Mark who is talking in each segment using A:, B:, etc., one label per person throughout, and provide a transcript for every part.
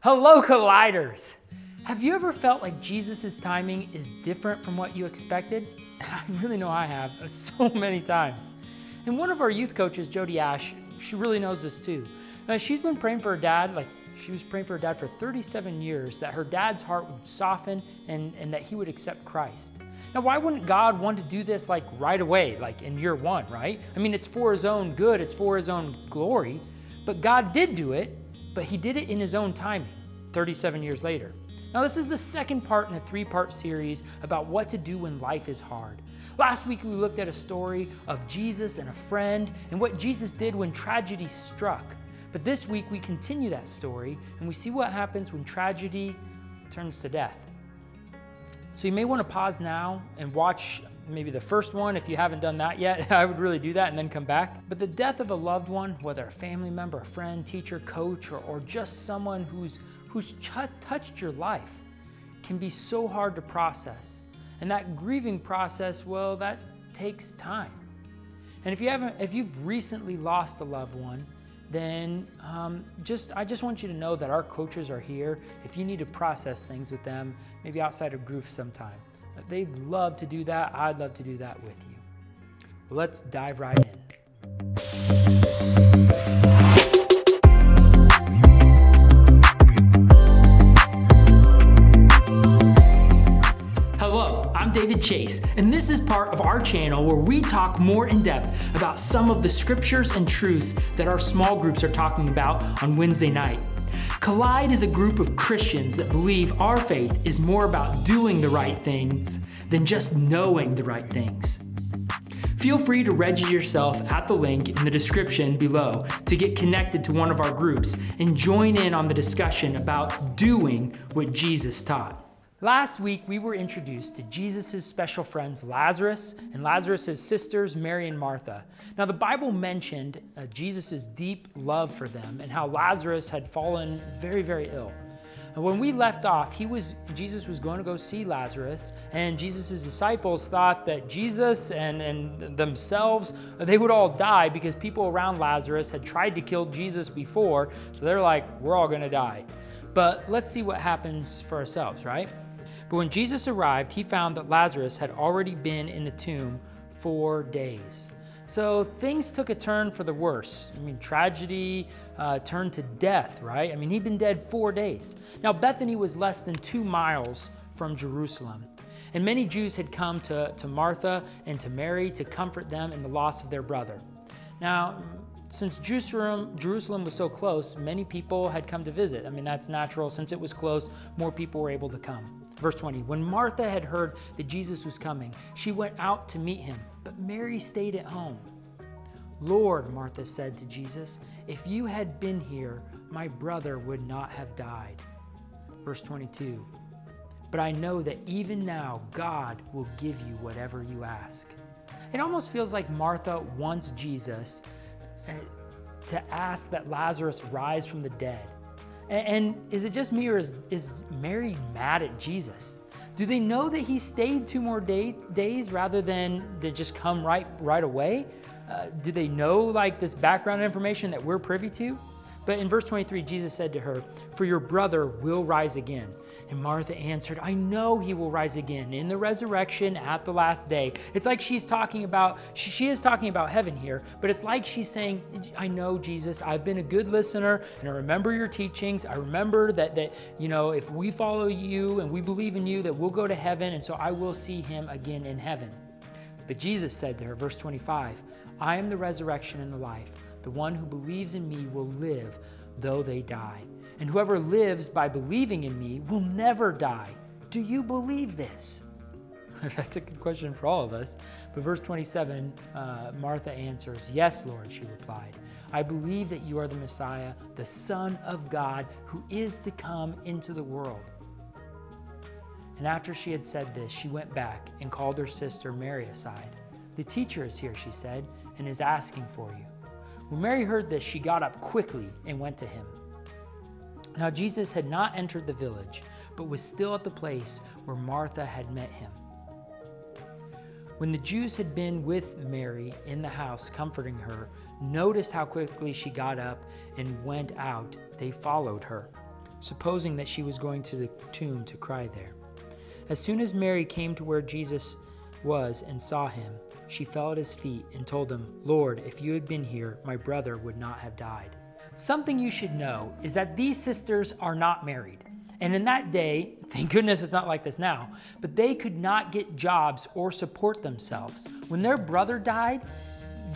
A: Hello, Colliders! Have you ever felt like Jesus' timing is different from what you expected? I really know I have so many times. And one of our youth coaches, Jody Ash, she really knows this too. She's been praying for her dad, she was praying for her dad for 37 years, that her dad's heart would soften and that he would accept Christ. Now, why wouldn't God want to do this right away, in year one, right? I mean, it's for his own good, it's for his own glory, but God did do it, but he did it in his own timing, 37 years later. Now, this is the second part in a three-part series about what to do when life is hard. Last week, we looked at a story of Jesus and a friend and what Jesus did when tragedy struck. But this week, we continue that story and we see what happens when tragedy turns to death. So you may want to pause now and watch maybe the first one if you haven't done that yet. I would really do that and then come back. But the death of a loved one, whether a family member, a friend, teacher, coach, or just someone who's touched your life, can be so hard to process. And that grieving process, well, that takes time. And if you've recently lost a loved one, then I just want you to know that our coaches are here if you need to process things with them, maybe outside of group sometime. They'd love to do that. I'd love to do that with you. Well, let's dive right in. Hello, I'm David Chase, and this is part of our channel where we talk more in depth about some of the scriptures and truths that our small groups are talking about on Wednesday night. Collide is a group of Christians that believe our faith is more about doing the right things than just knowing the right things. Feel free to register yourself at the link in the description below to get connected to one of our groups and join in on the discussion about doing what Jesus taught. Last week, we were introduced to Jesus' special friends Lazarus and Lazarus' sisters Mary and Martha. Now, the Bible mentioned Jesus' deep love for them and how Lazarus had fallen very, very ill. And when we left off, Jesus was going to go see Lazarus, and Jesus' disciples thought that Jesus and themselves, they would all die because people around Lazarus had tried to kill Jesus before, so they're like, we're all going to die. But let's see what happens for ourselves, right? But when Jesus arrived, he found that Lazarus had already been in the tomb 4 days. So things took a turn for the worse. I mean, tragedy turned to death, right? I mean, he'd been dead 4 days. Now, Bethany was less than 2 miles from Jerusalem. And many Jews had come to Martha and to Mary to comfort them in the loss of their brother. Now, since Jerusalem was so close, many people had come to visit. I mean, that's natural. Since it was close, more people were able to come. Verse 20, when Martha had heard that Jesus was coming, she went out to meet him, but Mary stayed at home. Lord, Martha said to Jesus, if you had been here, my brother would not have died. Verse 22, but I know that even now God will give you whatever you ask. It almost feels like Martha wants Jesus to ask that Lazarus rise from the dead. And is it just me, or is Mary mad at Jesus? Do they know that he stayed 2 more days rather than to just come right away? Do they know this background information that we're privy to? But in verse 23, Jesus said to her, for your brother will rise again. And Martha answered, I know he will rise again in the resurrection at the last day. It's like she is talking about heaven here, but it's like she's saying, I know, Jesus, I've been a good listener and I remember your teachings. I remember that if we follow you and we believe in you, that we'll go to heaven. And so I will see him again in heaven. But Jesus said to her, verse 25, I am the resurrection and the life. The one who believes in me will live though they die. And whoever lives by believing in me will never die. Do you believe this? That's a good question for all of us. But verse 27, Martha answers, yes, Lord, she replied. I believe that you are the Messiah, the Son of God, who is to come into the world. And after she had said this, she went back and called her sister Mary aside. The teacher is here, she said, and is asking for you. When Mary heard this, she got up quickly and went to him. Now Jesus had not entered the village, but was still at the place where Martha had met him. When the Jews had been with Mary in the house comforting her, noticed how quickly she got up and went out, they followed her. supposing that she was going to the tomb to cry there. As soon as Mary came to where Jesus was and saw him, she fell at his feet and told him, "Lord, if you had been here, my brother would not have died." Something you should know is that these sisters are not married. And in that day, thank goodness it's not like this now, but they could not get jobs or support themselves. When their brother died,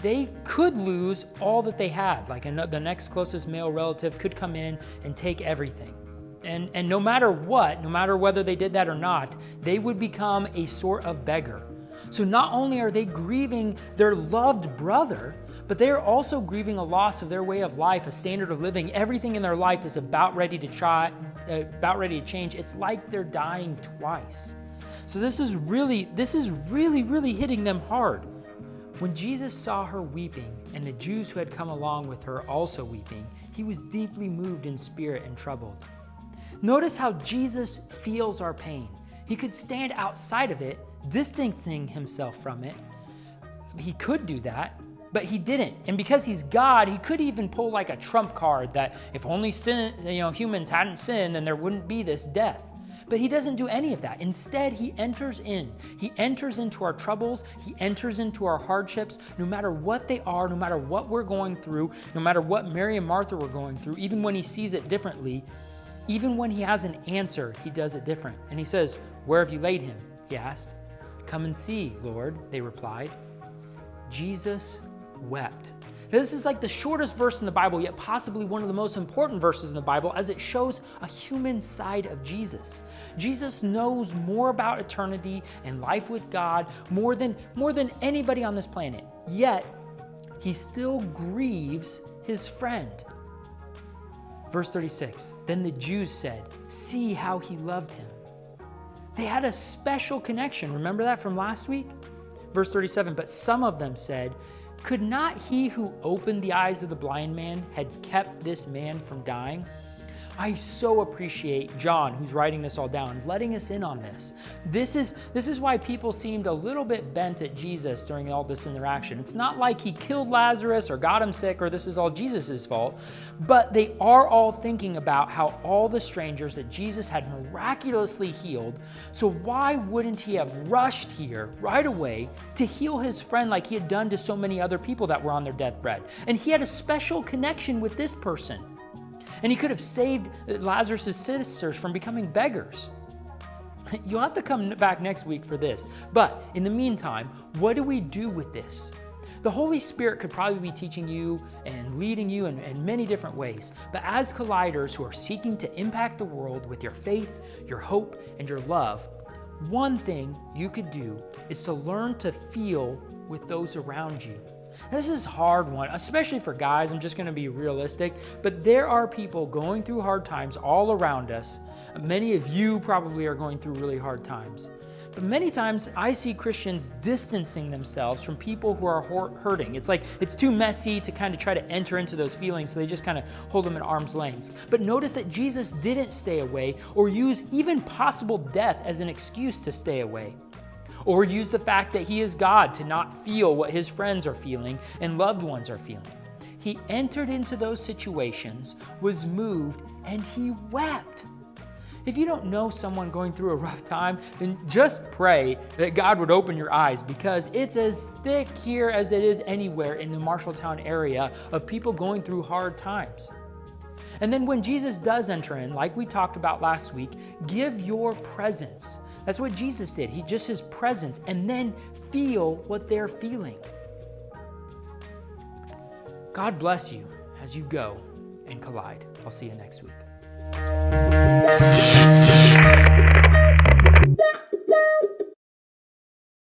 A: they could lose all that they had. Like the next closest male relative could come in and take everything. And no matter what, no matter whether they did that or not, they would become a sort of beggar. So not only are they grieving their loved brother, but they are also grieving a loss of their way of life, a standard of living. Everything in their life is about ready to change. It's like they're dying twice. So this is really hitting them hard. When Jesus saw her weeping, and the Jews who had come along with her also weeping, he was deeply moved in spirit and troubled. Notice how Jesus feels our pain. He could stand outside of it, distancing himself from it. He could do that, but he didn't. And because he's God, he could even pull like a trump card that if only humans hadn't sinned, then there wouldn't be this death. But he doesn't do any of that. Instead, he enters in. He enters into our troubles. He enters into our hardships, no matter what they are, no matter what we're going through, no matter what Mary and Martha were going through, even when he sees it differently, even when he has an answer, he does it different. And he says, "Where have you laid him?" he asked. "Come and see, Lord," they replied. Jesus wept. Now, this is like the shortest verse in the Bible, yet possibly one of the most important verses in the Bible, as it shows a human side of Jesus. Jesus knows more about eternity and life with God more than anybody on this planet. Yet, he still grieves his friend. Verse 36, then the Jews said, "See how he loved him." They had a special connection. Remember that from last week? Verse 37, but some of them said, "Could not he who opened the eyes of the blind man had kept this man from dying?" I so appreciate John, who's writing this all down, letting us in on this. This is why people seemed a little bit bent at Jesus during all this interaction. It's not like he killed Lazarus or got him sick or this is all Jesus' fault, but they are all thinking about how all the strangers that Jesus had miraculously healed, so why wouldn't he have rushed here right away to heal his friend like he had done to so many other people that were on their deathbed? And he had a special connection with this person. And he could have saved Lazarus' sisters from becoming beggars. You'll have to come back next week for this. But in the meantime, what do we do with this? The Holy Spirit could probably be teaching you and leading you in many different ways. But as colliders who are seeking to impact the world with your faith, your hope, and your love, one thing you could do is to learn to feel with those around you. This is a hard one, especially for guys. I'm just going to be realistic, but there are people going through hard times all around us. Many of you probably are going through really hard times. But many times I see Christians distancing themselves from people who are hurting. It's like it's too messy to kind of try to enter into those feelings, so they just kind of hold them at arm's length. But notice that Jesus didn't stay away or use even possible death as an excuse to stay away, or use the fact that he is God to not feel what his friends are feeling and loved ones are feeling. He entered into those situations, was moved, and he wept. If you don't know someone going through a rough time, then just pray that God would open your eyes, because it's as thick here as it is anywhere in the Marshalltown area of people going through hard times. And then when Jesus does enter in, like we talked about last week, give your presence. That's what Jesus did. His presence, and then feel what they're feeling. God bless you as you go and collide. I'll see you next week.